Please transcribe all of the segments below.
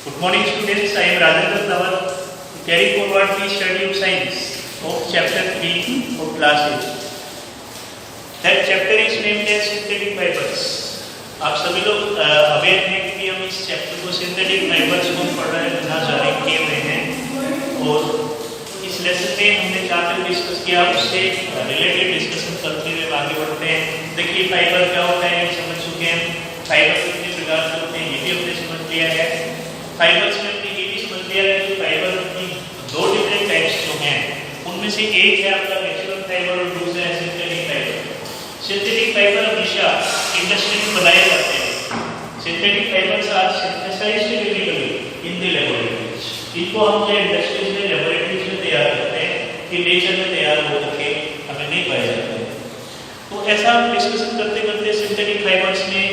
Good morning students, I am Rajendra Tawar to carry forward the study of science of chapter 3 of class 8. That chapter is named as synthetic fibers. आप सभी लोग aware हैं कि हम इस chapter को synthetic fibres को पढ़ रहे हैं, ना जाने किए हुए हैं और इस लेसन में हमने जहाँ तक डिस्कस किया उससे रिलेटेड डिस्कशन करते हुए आगे बढ़ते हैं। देखिए फाइबर क्या होता है ये समझ चुके हैं, फाइबर कितने प्रकार के होते हैं ये भी हमने समझ लिया है। फाइबर्स में हमने ये भी समझ लिया है कि फाइबर की दो डिफरेंट टाइप्स जो हैं उनमें से एक है आपका नेचुरल फाइबर और दूसरा है सिंथेटिक फाइबर। सिंथेटिक फाइबर हमेशा इंडस्ट्री में बनाए जाते हैं। Synthetic fibres are synthesised chemically in the laboratories. इनको हम जो इंडस्ट्रीज में लैबोरेटरीज में तैयार करते हैं कि नेचर में तैयार हो करके हमें नहीं पाए जाते हैं। तो ऐसा डिस्कशन करते करते सिंथेटिक फाइबर्स में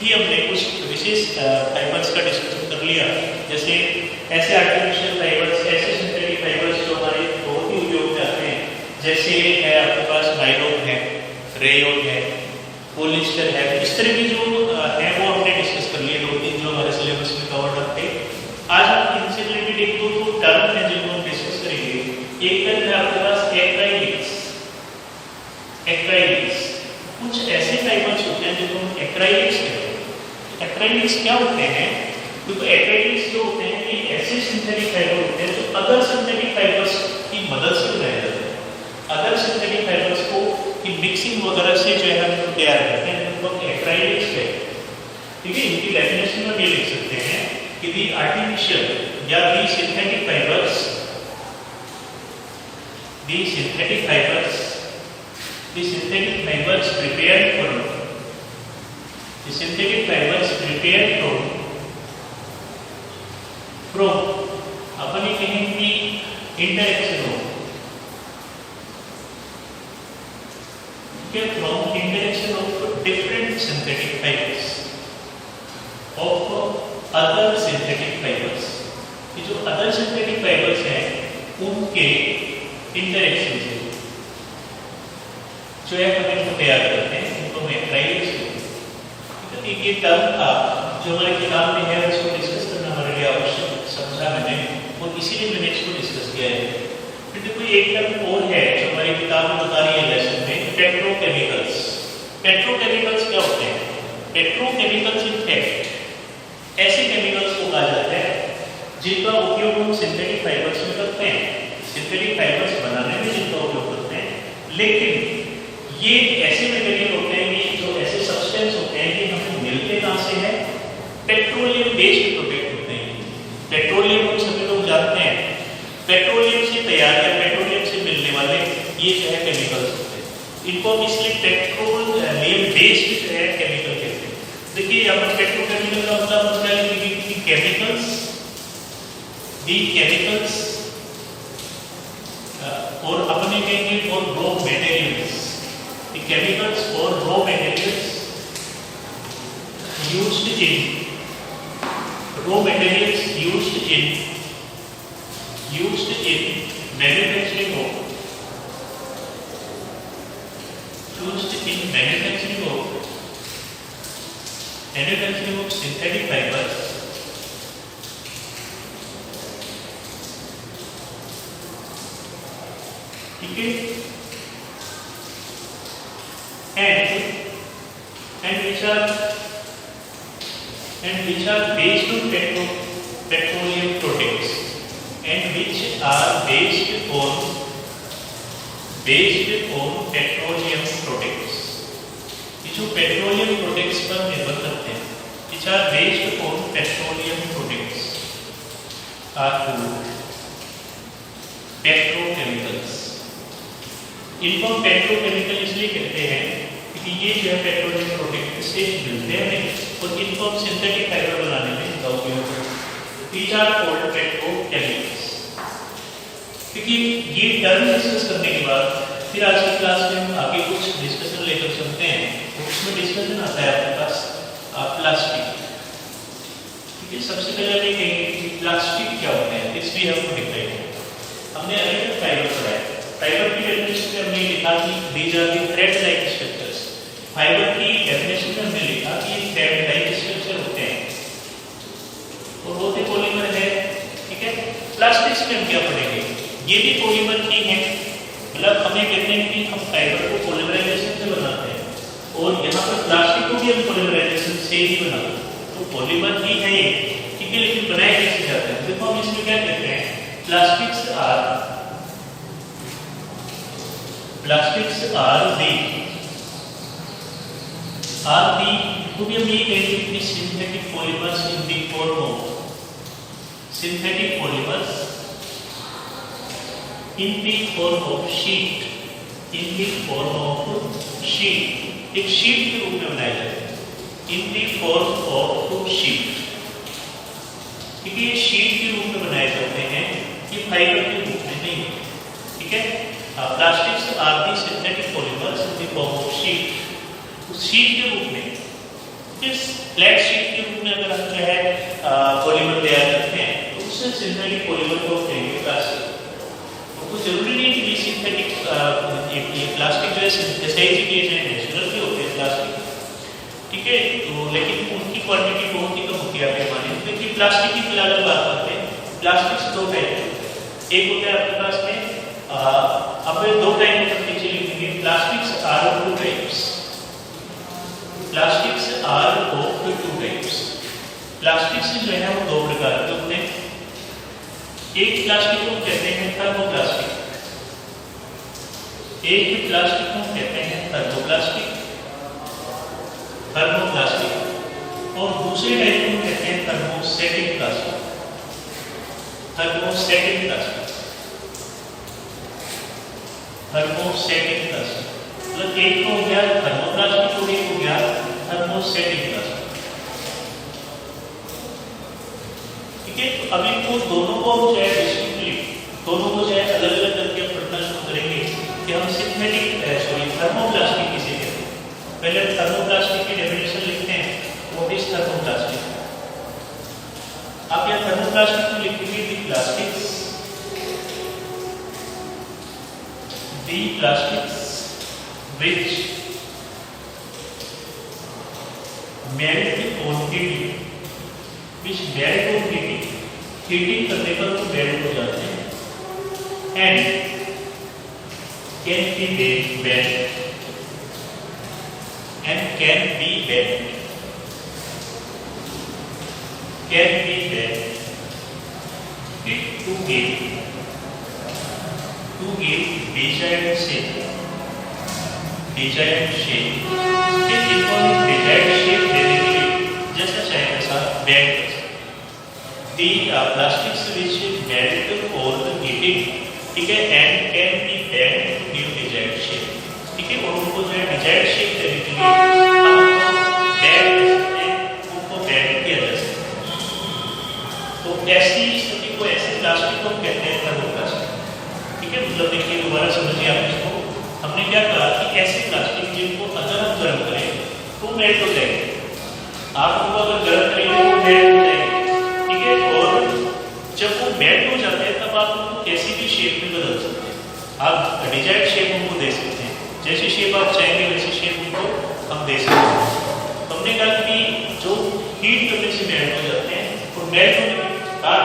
भी हमने कुछ विशेष फाइबर्स का डिस्कशन कर लिया, जैसे ऐसे आर्टिफिशियल फाइबर्स, ऐसे सिंथेटिक फाइबर्स जो हमारे बहुत ही उपयोग में आते हैं, जैसे है आपके पास नायलॉन है, रेयॉन है, पॉलिएस्टर है। इस तरह की जो है वो हमने डिस्कस कर लिए, दो तीन जो हमारे सिलेबस में कवर्ड थे। आज हम इनसे रिलेटेड एक दो टर्म है जिनको हम डिस्कस करेंगे। एक टर्म है आपके पास एक्राइलिक्स। एक्राइलिक्स कुछ ऐसे फाइबर्स होते हैं जिनको हम एक्राइलिक्स कहते हैं। एक्राइलिक्स क्या होते हैं? क्योंकि एक्राइलिक्स जो होते हैं ये ऐसे सिंथेटिक फाइबर होते हैं जो अदर सिंथेटिक फाइबर्स की मदद से बनाए जाते हैं। अदर सिंथेटिक फाइबर्स को की मिक्सिंग वगैरह से जो है हम तैयार करते हैं उनको एक्राइलिक्स कहते हैं। ठीक है, इनकी डेफिनेशन में ये लिख सकते हैं कि दी आर्टिफिशियल या the synthetic fibres, the synthetic fibres, the synthetic fibres prepared from, the synthetic fibres prepared from अपन ये कहेंगे कि इंटरेक्शन हो, from interaction of different synthetic fibers of other synthetic fibers। ये जो other synthetic fibers हैं उनके इंटरेक्शन से जो है हम इनको तैयार करते हैं, इनको हम एक्राइलिक्स कहते हैं। ये टर्म था जो हमारे किताब में है, उसको डिस्कस करना हमारे लिए आवश्यक समझा मैंने और इसीलिए मैंने इसको डिस्कस किया है। फिर देखो एक टर्म और है जो हमारी किताब में बता रही है लेसन में, पेट्रोकेमिकल्स। पेट्रोकेमिकल्स क्या होते हैं? पेट्रोकेमिकल्स इन फैक्ट ऐसे केमिकल्स को कहा जाता है जिनका उपयोग हम सिंथेटिक फाइबर्स में करते हैं, सिंथेटिक फाइबर्स बनाने में जिनका उपयोग करते हैं। लेकिन ये ऐसे मटेरियल होते हैं, ये जो ऐसे सब्सटेंस होते हैं कि हमें मिलते कहाँ से हैं? पेट्रोलियम बेस्ड प्रोडक्ट होते हैं। पेट्रोलियम हम सभी लोग जानते हैं, पेट्रोलियम से तैयार या पेट्रोलियम से मिलने वाले ये जो है केमिकल्स होते हैं। इनको हम इसलिए पेट्रोलियम बेस्ड जो है केमिकल कहते हैं। देखिए यहाँ पर पेट्रोकेमिकल का मतलब होता है कि केमिकल्स, दी केमिकल्स और अपने कहेंगे और रॉ मटेरियल्स, दी केमिकल्स और raw materials used in, raw materials used in manufacturing of, manufacturing of synthetic fibers ठीक है, and which are based on petroleum products, and which are based on petroleum products। ये जो petroleum products पर निर्भर करते हैं, which are based on petroleum products are called petrochemicals. इनको petrochemical इसलिए कहते हैं क्योंकि ये जो है पेट्रोलियम प्रोडक्ट से मिलते हैं और इनको हम सिंथेटिक फाइबर बनाने में इनका उपयोग करते हैं। These are called petrochemicals। क्योंकि ये टर्म डिस्कस करने के बाद फिर आज की क्लास में हम आगे कुछ डिस्कशन लेकर चलते हैं। उसमें डिस्कशन आता है आपके पास प्लास्टिक। ठीक है, सबसे पहले हम ये कहेंगे कि प्लास्टिक क्या होता है, this we have to define. हमने अलग फाइबर पढ़ा है। फाइबर की डेफिनेशन में हमने लिखा कि these are the thread like structures. Fibre की डेफिनेशन में हमने लिखा कि ये थ्रेड लाइक स्ट्रक्चर होते हैं और होते पॉलीमर प्लास्टिक्स में हम क्या पढ़ेंगे, ये भी पॉलीमर ही है। मतलब हमें कहते हैं कि हम फाइबर को पॉलीमराइजेशन से बनाते हैं और यहाँ पर प्लास्टिक को भी हम पॉलीमराइजेशन से ही बनाते हैं, तो पॉलीमर ही है ये, ठीक है। लेकिन बनाए कैसे जाते हैं, देखो हम इसमें क्या कहते हैं, प्लास्टिक्स आर दी को भी हम ये कहेंगे कि synthetic polymers in the form of synthetic polymers in the form of sheet, एक शीट के रूप में बनाए जाते हैं, in the form of sheet, ठीक है। ये शीट के रूप में बनाए जाते हैं, ये फाइबर के रूप में नहीं है, ठीक है। Plastics are the synthetic polymers in the form of sheet, उस शीट के रूप में, इस फ्लैट शीट के रूप में अगर हम जो है पॉलीमर तैयार करते हैं तो उससे सिंथेटिक पॉलीमर को कहेंगे प्लास्टिक। तो कुछ जरूरी नहीं कि सिंथेटिक ये प्लास्टिक जो है सिंथेसाइज किए जाए, नेचुरल भी होते हैं प्लास्टिक, ठीक है। तो लेकिन उनकी क्वांटिटी बहुत ही कम होती है आपके माने, क्योंकि प्लास्टिक की फिलहाल बात करते हैं। प्लास्टिक्स दो टाइप के, एक होता है आपके पास में अब दो टाइप के नीचे लिखेंगे, plastics are of two types, plastics are of two types. Plastics जो है वो दो प्रकार के होते हैं, एक प्लास्टिक को कहते हैं थर्मोप्लास्टिक, एक प्लास्टिक को कहते हैं थर्मोप्लास्टिक, और दूसरे टाइप को कहते हैं थर्मोस्टेटिक प्लास्टिक, थर्मोस्टेटिक प्लास्टिक। मतलब एक तो हो गया थर्मोप्लास्टिक और एक हो गया थर्मोस्टेटिक प्लास्टिक, ठीक है। तो अभी को दोनों को जो है डिस्टिंक्टली, दोनों को जो है अलग अलग करके पढ़ना शुरू करेंगे कि हम सिंथेटिक थर्मोप्लास्टिक किसे कहते हैं। पहले थर्मोप्लास्टिक की डेफिनेशन लिखते हैं, व्हाट इज थर्मोप्लास्टिक। आप यहाँ थर्मोप्लास्टिक को लिखेंगे the plastics which melt on heating, heating करने पर वो मेल्ट हो जाते हैं, and can be bent to give desired shape, इनको desired shape देने के लिए जैसा चाहे वैसा बेंड कर सकते हैं। The plastics which melt on heating, ठीक है, and can be bent to give desired shape, ठीक है। और उनको जो है desired shape देने के लिए हम उनको बेंड कर सकते हैं, उनको बेंड किया जा सकता है। तो ऐसी स्थिति को, ऐसे प्लास्टिक को कहते हैं थर्मोप्लास्टिक, ठीक है। मतलब देखिए दोबारा समझिए आप इसको, हमने क्या कहा कि ऐसे प्लास्टिक जिनको अगर हम गर्म करें तो मेल्ट हो जाएंगे, आप उनको अगर गर्म करेंगे तो मेल्ट हो जाएंगे, ठीक है। और जब वो मेल्ट हो जाते हैं तब आप उनको कैसी भी शेप में बदल सकते हैं, आप डिजायर्ड शेप उनको दे सकते हैं, जैसी शेप आप चाहेंगे वैसी शेप उनको हम दे सकते हैं। तो हमने कहा कि जो हीट करने से मेल्ट हो जाते हैं और मेल्ट होने के बाद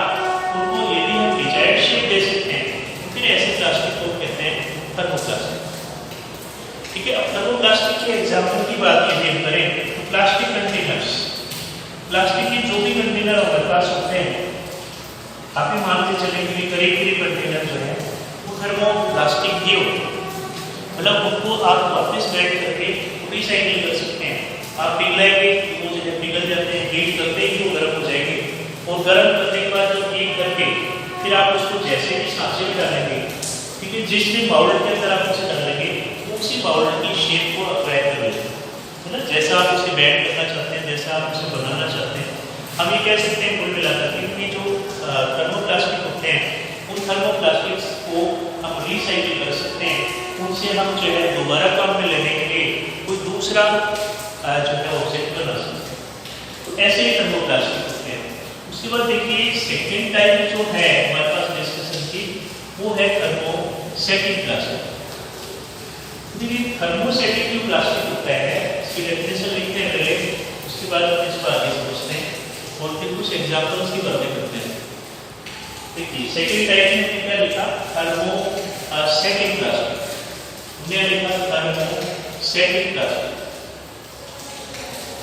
उनको यदि हम डिजायर्ड शेप दे सकते हैं तो फिर ऐसे प्लास्टिक को कहते हैं थर्मोप्लास्टिक, ठीक है। अब थर्मोप्लास्टिक के एग्जाम्पल की बात यदि हम करें तो प्लास्टिक कंटेनर्स, प्लास्टिक के जो भी कंटेनर हमारे पास होते हैं, आप ही मानते चलेंगे कि करीब कंटेनर जो है वो थर्मोप्लास्टिक ही होते हैं। मतलब उनको आप वापस मेल्ट करके रिसाइकिल कर सकते हैं, आप पिघलाएंगे वो जो है पिघल जाते हैं, हीट करते ही वो गर्म हो जाएंगे, और गर्म करने के बाद जब हीट करके फिर आप उसको जैसे भी सांचे में डालेंगे, ठीक है, जिस भी पाउडर के अंदर आप उसे डालेंगे उसी पाउडर की शेप को अप्लाई कर लेंगे, है ना। जैसा आप उसे बेंड करना चाहते हैं, जैसा आप उसे बनाना चाहते हैं, हम ये कह सकते हैं कुल मिलाकर कि जो थर्मोप्लास्टिक होते हैं उन थर्मोप्लास्टिक्स को हम रिसाइकिल कर सकते हैं, उनसे हम जो है दोबारा काम में लेने के लिए कोई दूसरा जो है ऑब्जेक्ट बना सकते हैं। तो ऐसे ही थर्मोप्लास्टिक होते हैं। उसके बाद देखिए सेकेंड टाइप जो है हमारे पास डिस्कशन की, वो है थर्मोसेटिक प्लास्टिक। देखिए थर्मोसेटिक जो प्लास्टिक होता है इसकी डेफिनेशन लिखते हैं पहले, उसके बाद हम इसको आगे समझते हैं और फिर कुछ एग्जाम्पल्स की बातें करते हैं। देखिए सेकंड टाइप में हमने क्या लिखा, थर्मोसेटिक प्लास्टिक। हमने लिखा thermosetting plastic,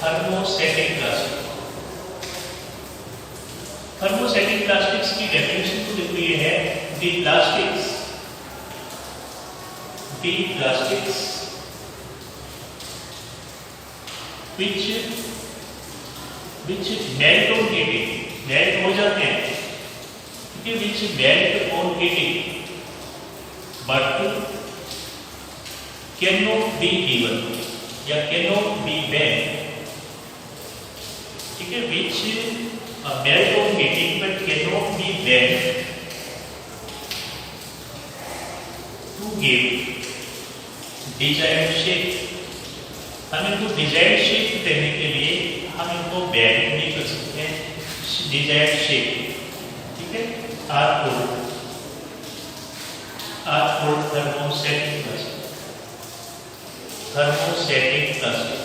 thermosetting plastic. Thermosetting plastics की डेफिनेशन तो देखो ये है, दी plastics which melt on heating, melt हो जाते हैं, ठीक है, which melt on heating but cannot be given या cannot be bent, ठीक है, which melt on heating but cannot be bent to give desired shape। हम इनको डिजायर्ड शेप देने के लिए हम इनको बेंड नहीं कर सकते हैं, डिजायर्ड शेप, ठीक है। Are for thermosetting plastic, thermosetting plastic.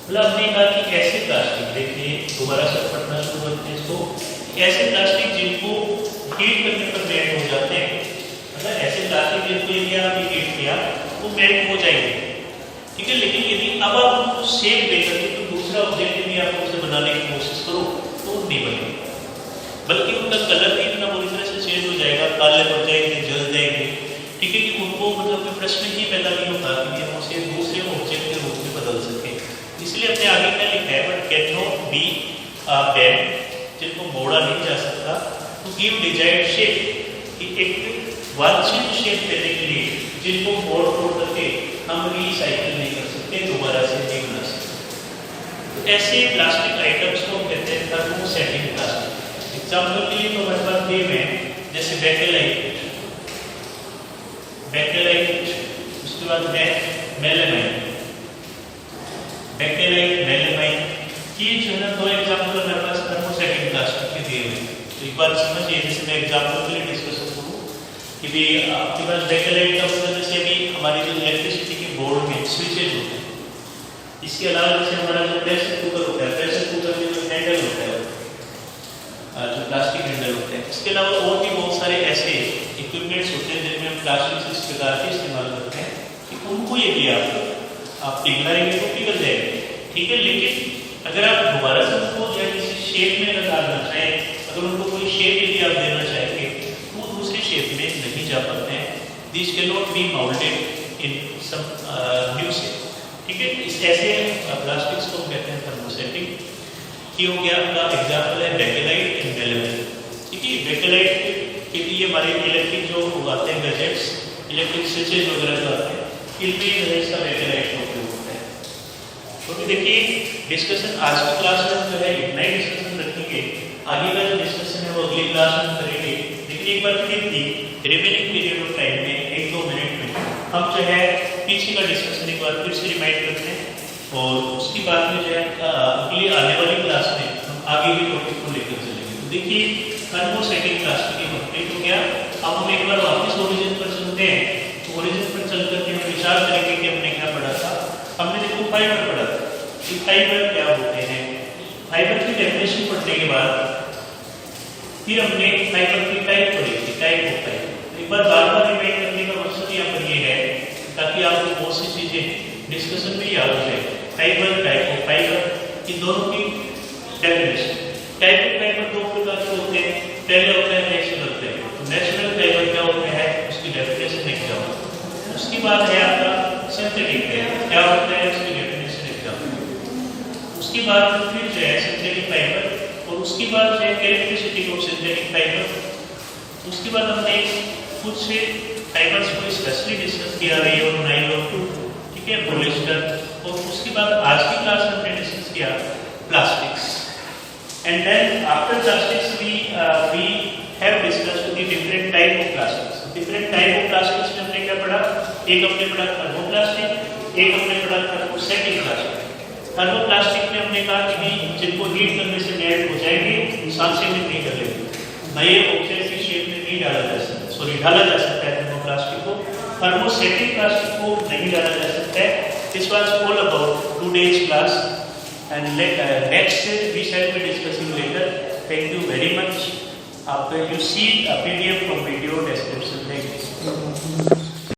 मतलब हमने कहा कि ऐसे प्लास्टिक, देखिए दोबारा से पढ़ना शुरू करते हैं इसको, ऐसे प्लास्टिक जिनको हीट करने पर मेल्ट हो जाते हैं, मतलब ऐसे प्लास्टिक जिनको यदि आपने हीट किया वो मेल्ट हो जाएंगे, ठीक है। लेकिन यदि अब आप उनको शेप देकर के तो दूसरा ऑब्जेक्ट यदि आप उसे बनाने की कोशिश करो तो नहीं बनेगा, बल्कि उनका कलर भी इतना बुरी तरह से चेंज हो जाएगा, काले पड़ जाएंगे, जल जाएंगे, ठीक है, कि उनको मतलब कोई प्रश्न ही पैदा नहीं होता कि हम उसे दूसरे ऑब्जेक्ट के रूप में बदल सके। इसलिए हमने आगे क्या लिखा है, but can not B bend, जिनको मोड़ा नहीं जा सकता, टू गिव डिजायर्ड शेप, कि एक वांछित शेप देने के लिए जिनको मोड़ तोड़ करके हम रिसाइकिल नहीं कर सकते, दोबारा से नहीं बना सकते। तो ऐसे प्लास्टिक आइटम्स को कहते हैं थर्मोसेटिक प्लास्टिक। एग्जाम्पल के लिए तो हमारे पास दिए हुए हैं, जैसे बेकेलाइट, उसके बाद मेलामाइन, बेकेलाइट, मेलामाइन, ये जो है ना दो एग्जाम्पल हमारे पास थर्मोसेटिक प्लास्टिक के दिए हुए हैं। तो एक बार समझिए, जैसे मैं एग्जाम्पल के लिए डिस्कस करूँ कि भी आपके पास बेकेलाइट का मतलब जैसे अभी हमारी जो इलेक्ट्रिसिटी के बोर्ड में स्विचेज होते हैं, इसके अलावा जैसे हमारा जो प्रेशर कुकर होता है, प्रेशर कुकर में जो हैंडल होता है, जो प्लास्टिक हैंडल होते हैं, इसके अलावा और भी बहुत सारे ऐसे इक्विपमेंट्स होते हैं जिनमें हम प्लास्टिक इस प्रकार के इस्तेमाल करते हैं कि उनको यदि आप पिघलाएंगे तो पिघल जाएंगे, ठीक है। लेकिन अगर आप दोबारा से उनको या किसी शेप में अगर डालना चाहें, अगर उनको कोई शेप यदि आप देना चाहेंगे तो दूसरे शेप में नहीं जा पाते हैं। This can not be mounted in some new shape, ठीक है। इस ऐसे प्लास्टिक्स को कहते हैं थर्मोसेटिक। ये हो गया आपका एग्जाम्पल है बेकेलाइट एंड मेलामाइन, ठीक है। बेकेलाइट के लिए हमारे इलेक्ट्रिक जो उगाते हैं गैजेट्स, इलेक्ट्रिक स्विचेज वगैरह जो आते हैं, इनमें इसका बेकेलाइट का उपयोग होता है। तो देखिए डिस्कशन आज की क्लास में जो है इतना ही डिस्कशन रखेंगे, आगे का जो डिस्कशन है वो अगली क्लास में करेंगे। लेकिन एक बार फिर भी रिमेनिंग पीरियड ऑफ टाइम में 1-2 मिनट में हम जो है पीछे का डिस्कशन एक बार फिर से रिमाइंड करते हैं, और उसकी बाद में जो है अगली आने वाली क्लास में हम आगे भी टॉपिक को लेकर चलेंगे। तो देखिए थर्मोसेटिक प्लास्टिक कंप्लीट हो गया। अब हम एक बार वापस ओरिजिन पर चलते हैं। तो ओरिजिन पर चल करके हम विचार करेंगे कि हमने क्या पढ़ा था। हमने देखो फाइबर पढ़ा था कि फाइबर क्या होते हैं। फाइबर की डेफिनेशन पढ़ने के बाद फिर हमने फाइबर की टाइप पढ़ी थी, टाइप ऑफ फाइबर। एक बार बार रिमाइंड करने का मकसद यहाँ पर ये है ताकि आपको बहुत सी चीजें डिस्कशन में याद हो जाए। फाइबर, टाइप ऑफ फाइबर, इन दोनों की डेफिनेशन। टाइप ऑफ फाइबर दो प्रकार के होते हैं। पहले होता है नेचुरल फाइबर। तो नेचुरल फाइबर क्या होता है उसकी डेफिनेशन एग्जाम। उसके बाद है आपका सिंथेटिक फाइबर, क्या होता है उसकी डेफिनेशन एग्जाम। उसके बाद फिर जो है सिंथेटिक फाइबर, और उसके बाद जो है कैरेक्टरिस्टिक ऑफ सिंथेटिक फाइबर। उसके बाद हमने कुछ फाइबर्स को स्पेशली डिस्कस किया, रेयन, नायलॉन, ठीक है, पॉलिएस्टर। और उसके बाद आज की क्लास में हमने डिस्कस किया plastics. And then after plastics we have discussed the different type of plastics. Different type of plastics में हमने क्या पढ़ा? एक हमने पढ़ा थर्मोप्लास्टिक, एक हमने पढ़ा थर्मोसेटिक प्लास्टिक। थर्मोप्लास्टिक में हमने कहा कि जिनको हीट करने से मेल्ट हो जाएंगे, सांसेमित नहीं कर लेंगे, नए ऑब्जेक्ट की शेप में नहीं डाला जा सकता, ढाला जा सकता है थर्मोप्लास्टिक को। थर्मोसेटिक प्लास्टिक को नहीं डाला जा सकता है। This was all about today's class, and next we shall be discussing later. Thank you very much. after you see a PDF from video